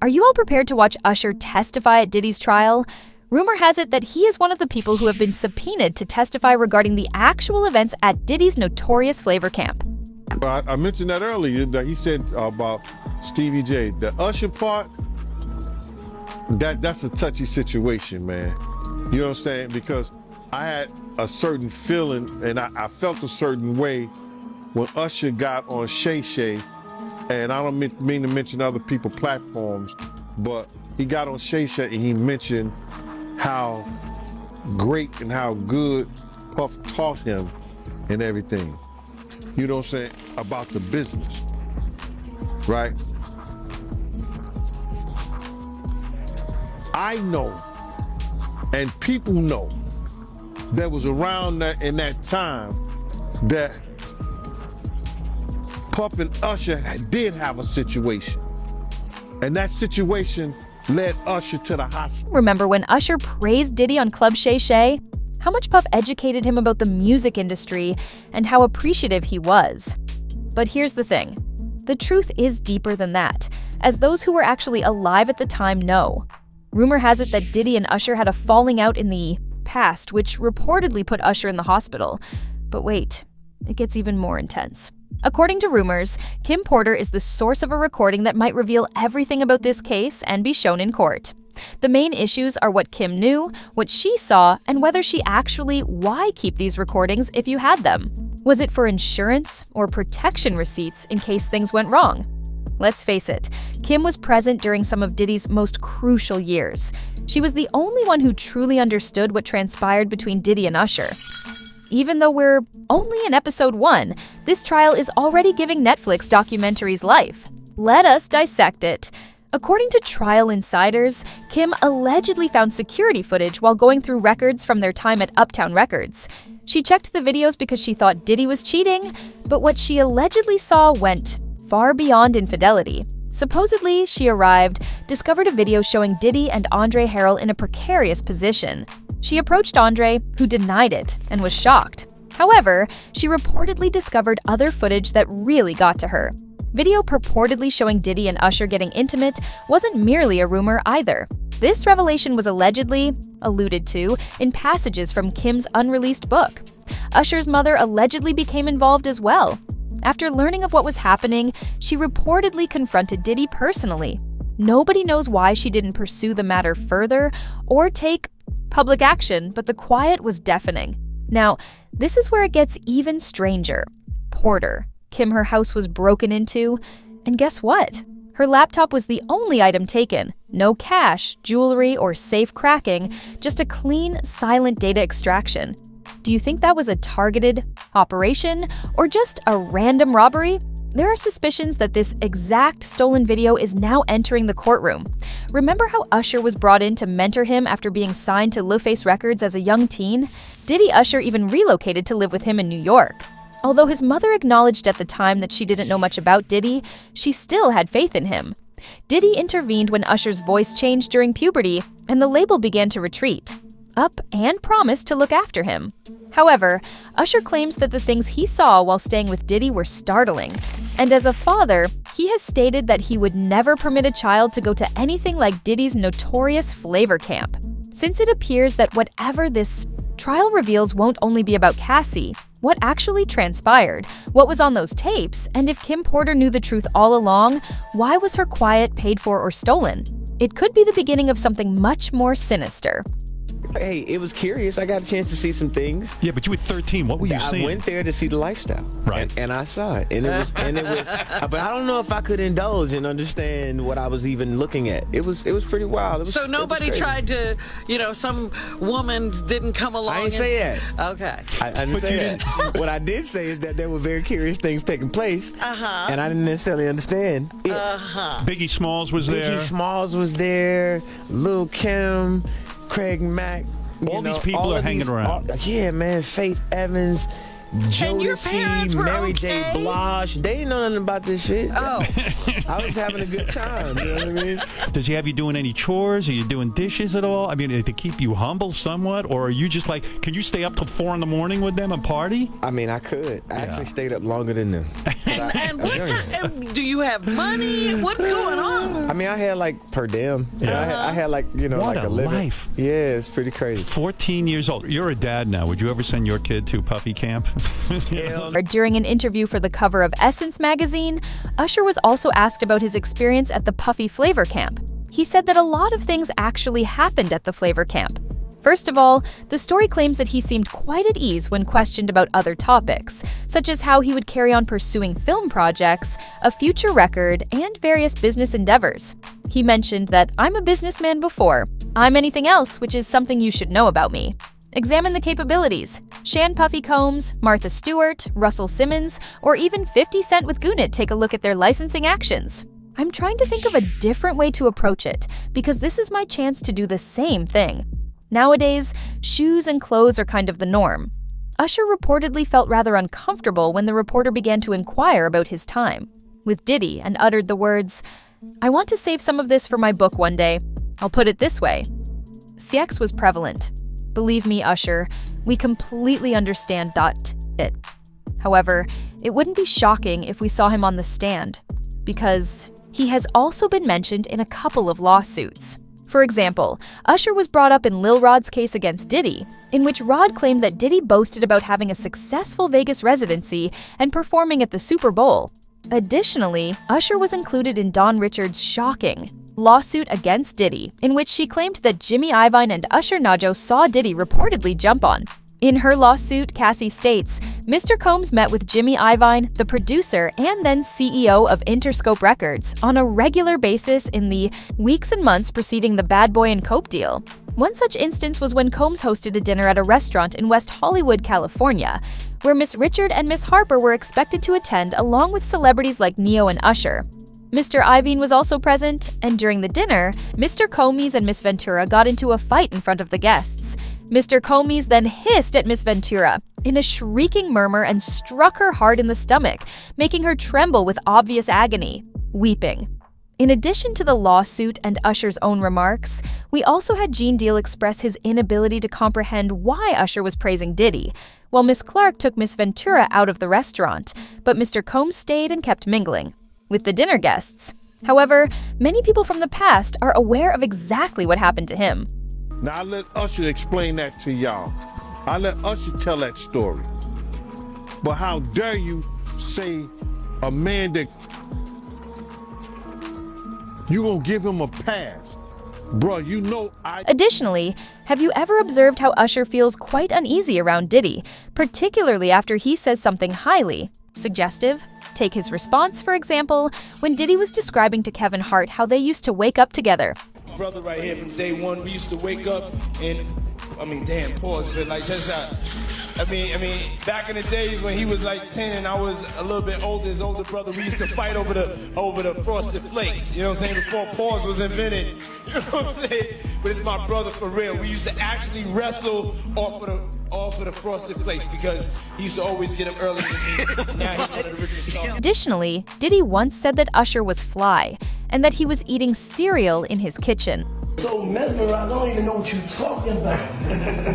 Are you all prepared to watch Usher testify at Diddy's trial? Rumor has it that he is one of the people who have been subpoenaed to testify regarding the actual events at Diddy's notorious flavor camp. I mentioned that earlier, that he said about Stevie J. The Usher part, that's a touchy situation, man. You know what I'm saying? Because I had a certain feeling, and I felt a certain way when Usher got on Shay Shay, and I don't mean to mention other people's platforms, but he got on Shay Shay and he mentioned how great and how good Puff taught him and everything. You know what I'm saying? About the business, right? I know, and people know, that was around that in that time that Puff and Usher did have a situation. And that situation led Usher to the hospital. Remember when Usher praised Diddy on Club Shay Shay? How much Puff educated him about the music industry and how appreciative he was. But here's the thing. The truth is deeper than that, as those who were actually alive at the time know. Rumor has it that Diddy and Usher had a falling out in the past, which reportedly put Usher in the hospital. But wait, it gets even more intense. According to rumors, Kim Porter is the source of a recording that might reveal everything about this case and be shown in court. The main issues are what Kim knew, what she saw, and whether she why keep these recordings if you had them. Was it for insurance or protection receipts in case things went wrong? Let's face it, Kim was present during some of Diddy's most crucial years. She was the only one who truly understood what transpired between Diddy and Usher. Even though we're only in episode 1, this trial is already giving Netflix documentaries life. Let us dissect it. According to trial insiders, Kim allegedly found security footage while going through records from their time at Uptown Records. She checked the videos because she thought Diddy was cheating, but what she allegedly saw went far beyond infidelity. Supposedly, she arrived, discovered a video showing Diddy and Andre Harrell in a precarious position. She approached Andre, who denied it and was shocked. However, she reportedly discovered other footage that really got to her. Video purportedly showing Diddy and Usher getting intimate wasn't merely a rumor either. This revelation was allegedly alluded to in passages from Kim's unreleased book. Usher's mother allegedly became involved as well. After learning of what was happening, she reportedly confronted Diddy personally. Nobody knows why she didn't pursue the matter further or take public action, but the quiet was deafening. Now, this is where it gets even stranger. Porter. Her house was broken into, and guess what? Her laptop was the only item taken. No cash, jewelry, or safe cracking, just a clean, silent data extraction. Do you think that was a targeted operation or just a random robbery? There are suspicions that this exact stolen video is now entering the courtroom. Remember how Usher was brought in to mentor him after being signed to LaFace Records as a young teen? Diddy Usher even relocated to live with him in New York. Although his mother acknowledged at the time that she didn't know much about Diddy, she still had faith in him. Diddy intervened when Usher's voice changed during puberty, and the label began to retreat. Up and promised to look after him. However, Usher claims that the things he saw while staying with Diddy were startling, and as a father, he has stated that he would never permit a child to go to anything like Diddy's notorious flavor camp. Since it appears that whatever this trial reveals won't only be about Cassie, what actually transpired, what was on those tapes, and if Kim Porter knew the truth all along, why was her quiet paid for or stolen? It could be the beginning of something much more sinister. Hey, it was curious. I got a chance to see some things. Yeah, but you were 13. What were you seeing? I went there to see the lifestyle, right? And I saw it, and it was, but I don't know if I could indulge and understand what I was even looking at. It was pretty wild. So nobody tried to, some woman didn't come along. I didn't say that. Okay. I didn't say that. What I did say is that there were very curious things taking place, and I didn't necessarily understand it. Biggie Smalls was there. Biggie Smalls was there. Lil' Kim. Craig Mack. All these people are hanging around. Yeah, man. Faith Evans. your parents Jodeci, were Mary J. okay? Blige. They didn't know nothing about this shit. Oh, I was having a good time. You know what I mean? Does he have you doing any chores? Are you doing dishes at all? I mean, to keep you humble somewhat? Or are you just like, can you stay up till 4 in the morning with them and party? I mean, I could. I actually stayed up longer than them. and what kind, do you have money? What's going on? I mean, I had like per diem. You know, I had like, you know, What like a a living. life. Yeah, it's pretty crazy. 14 years old. You're a dad now. Would you ever send your kid to puppy camp? Or during an interview for the cover of Essence magazine, Usher was also asked about his experience at the Puffy Flavor Camp. He said that a lot of things actually happened at the Flavor Camp. First of all, the story claims that he seemed quite at ease when questioned about other topics, such as how he would carry on pursuing film projects, a future record, and various business endeavors. He mentioned that, "I'm a businessman before. I'm anything else, which is something you should know about me. Examine the capabilities. Shan Puffy Combs, Martha Stewart, Russell Simmons, or even 50 Cent with Goonit take a look at their licensing actions. I'm trying to think of a different way to approach it, because this is my chance to do the same thing." Nowadays, shoes and clothes are kind of the norm. Usher reportedly felt rather uncomfortable when the reporter began to inquire about his time with Diddy and uttered the words, "I want to save some of this for my book one day. I'll put it this way. Sex was prevalent. Believe me, Usher, we completely understand it. However, it wouldn't be shocking if we saw him on the stand, because he has also been mentioned in a couple of lawsuits. For example, Usher was brought up in Lil Rod's case against Diddy, in which Rod claimed that Diddy boasted about having a successful Vegas residency and performing at the Super Bowl. Additionally, Usher was included in Dawn Richards' shocking lawsuit against Diddy, in which she claimed that Jimmy Iovine and Usher Najo saw Diddy reportedly jump on. In her lawsuit, Cassie states, Mr. Combs met with Jimmy Iovine, the producer and then CEO of Interscope Records, on a regular basis in the weeks and months preceding the Bad Boy and Cope deal. One such instance was when Combs hosted a dinner at a restaurant in West Hollywood, California, where Miss Richard and Miss Harper were expected to attend along with celebrities like Neo and Usher. Mr. Iovine was also present, and during the dinner, Mr. Combs and Miss Ventura got into a fight in front of the guests. Mr. Combs then hissed at Miss Ventura in a shrieking murmur and struck her hard in the stomach, making her tremble with obvious agony, weeping. In addition to the lawsuit and Usher's own remarks, we also had Gene Deal express his inability to comprehend why Usher was praising Diddy, while Miss Clark took Miss Ventura out of the restaurant, but Mr. Combs stayed and kept mingling with the dinner guests. However, many people from the past are aware of exactly what happened to him. Now I let Usher explain that to y'all. I let Usher tell that story. But how dare you say a man that you gonna give him a pass? Bruh, you know Additionally, have you ever observed how Usher feels quite uneasy around Diddy, particularly after he says something highly suggestive? Take his response, for example, when Diddy was describing to Kevin Hart how they used to wake up together. Brother right here from day one, we used to wake up and, damn, pause, but like just back in the days when he was like 10 and I was a little bit older, his older brother, we used to fight over the Frosted Flakes, you know what I'm saying, before pause was invented, you know what I'm saying, but it's my brother for real. We used to actually wrestle off of the Frosted Flakes because he used to always get them early than me. Now he's one of the richest stars. Additionally, Diddy once said that Usher was fly, and that he was eating cereal in his kitchen. So mesmerized, I don't even know what you're talking about.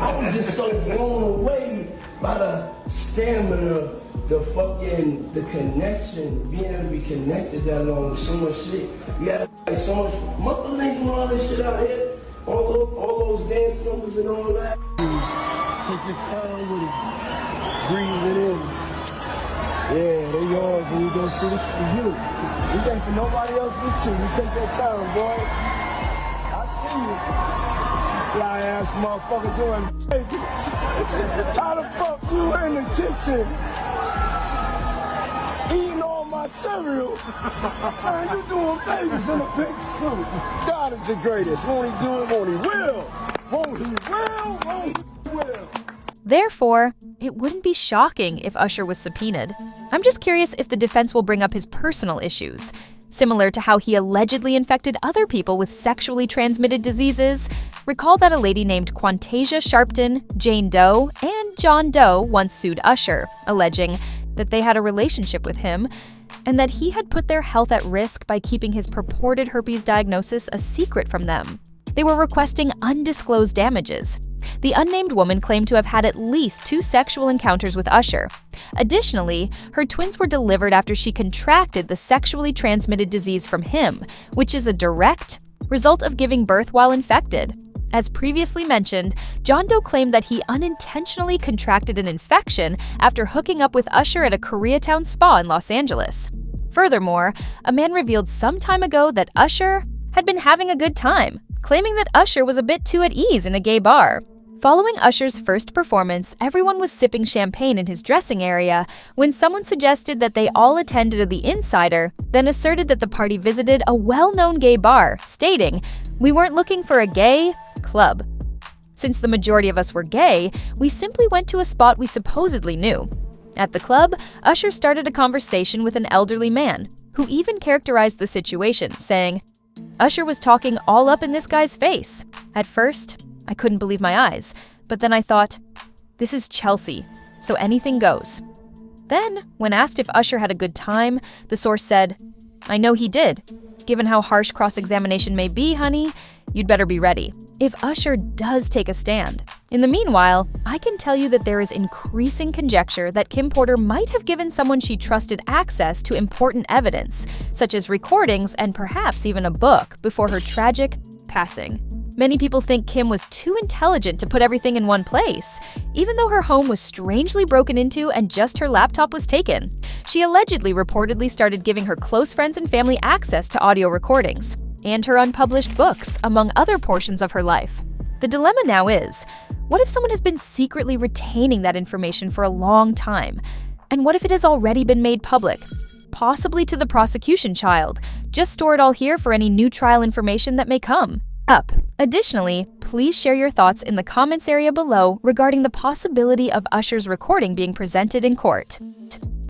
I was just so blown away by the stamina, the connection, being able to be connected that long with so much shit. We had like so much motherfuckers and all this shit out here, all those dance numbers and all that. Take your time with it, breathe it in. Yeah, they yours when you go see this for you. You got for nobody else with you. You take that time, boy. Fly ass motherfucker doing baby. How the fuck you in the kitchen eating all my cereal? Man, you doing babies in a pink suit. God is the greatest. Won't he do it? Won't he will? Won't he will? Won't he will? Therefore, it wouldn't be shocking if Usher was subpoenaed. I'm just curious if the defense will bring up his personal issues, Similar to how he allegedly infected other people with sexually transmitted diseases, recall that a lady named Quantasia Sharpton, Jane Doe, and John Doe once sued Usher, alleging that they had a relationship with him and that he had put their health at risk by keeping his purported herpes diagnosis a secret from them. They were requesting undisclosed damages. The unnamed woman claimed to have had at least 2 sexual encounters with Usher. Additionally, her twins were delivered after she contracted the sexually transmitted disease from him, which is a direct result of giving birth while infected. As previously mentioned, John Doe claimed that he unintentionally contracted an infection after hooking up with Usher at a Koreatown spa in Los Angeles. Furthermore, a man revealed some time ago that Usher had been having a good time, claiming that Usher was a bit too at ease in a gay bar. Following Usher's first performance, everyone was sipping champagne in his dressing area when someone suggested that they all attended The Insider, then asserted that the party visited a well-known gay bar, stating, "We weren't looking for a gay club." Since the majority of us were gay, we simply went to a spot we supposedly knew. At the club, Usher started a conversation with an elderly man, who even characterized the situation, saying, "Usher was talking all up in this guy's face. At first, I couldn't believe my eyes, but then I thought, this is Chelsea, so anything goes." Then, when asked if Usher had a good time, the source said, "I know he did. Given how harsh cross-examination may be, honey, you'd better be ready." If Usher does take a stand. In the meanwhile, I can tell you that there is increasing conjecture that Kim Porter might have given someone she trusted access to important evidence, such as recordings and perhaps even a book, before her tragic passing. Many people think Kim was too intelligent to put everything in one place, even though her home was strangely broken into and just her laptop was taken. She allegedly reportedly started giving her close friends and family access to audio recordings and her unpublished books, among other portions of her life. The dilemma now is, what if someone has been secretly retaining that information for a long time? And what if it has already been made public? Possibly to the prosecution child. Just store it all here for any new trial information that may come up. Additionally, please share your thoughts in the comments area below regarding the possibility of Usher's recording being presented in court.